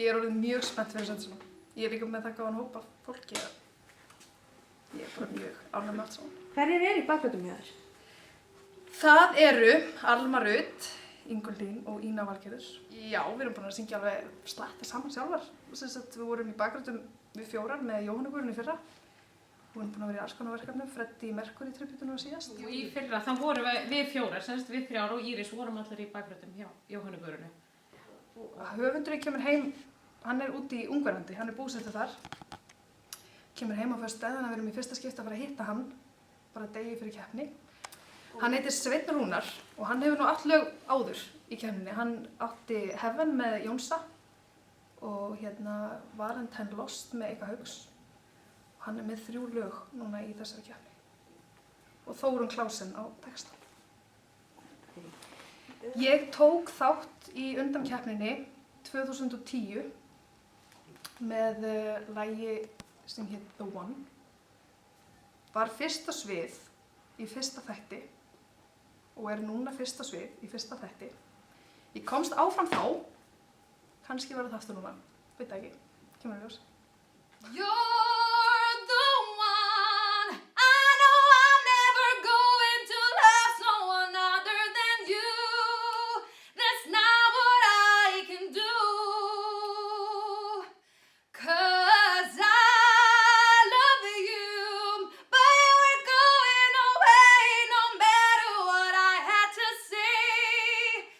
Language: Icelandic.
Ég orðin mjög spennt fyrir þetta svona. Ég líka með það gáðan hóp af fólki að ég bara mjög ánægð með allt svona. Hverjir í bakgröndum hjá þér? Það eru Alma Rut, Ingolín og Ína Valgerður. Já, við erum búin að syngja alveg slatta saman sjálfar. Við vorum í bakgröndum við 4 með Jóhannu Guðrúnu í fyrra. Við erum búin að vera í alls konar verkefnum, Freddie Mercury tributinu og síðast. Og í fyrra þá vorum við 4, við 3 og Íris vorum allir í bakgröndum hjá Jóhannu Guðrúnu. Höfundurinn kemur heim, hann úti í Ungverlandi, hann búsettur þar. Kemur heim á föstudag, þannig að við erum í fyrsta skipti að fara að hitta hann, bara degi fyrir keppni. Hann heitir Sveinn Rúnar og hann hefur nú allt lög áður í keppninni. Hann átti Heaven með Jónsa og Valentine Lost með Eika Hauks. Hann með 3 lög núna í þessari keppni. Og Þórunn Klausen á texta. Ég tók þátt í undankeppninni 2010 með lagi sem hét The One. Var fyrst á svið í fyrsta þætti og núna fyrst á svið í fyrsta þætti. Ég komst áfram þá, kannski verður það aftur núna, veit ekki, kemur í ljós. Já!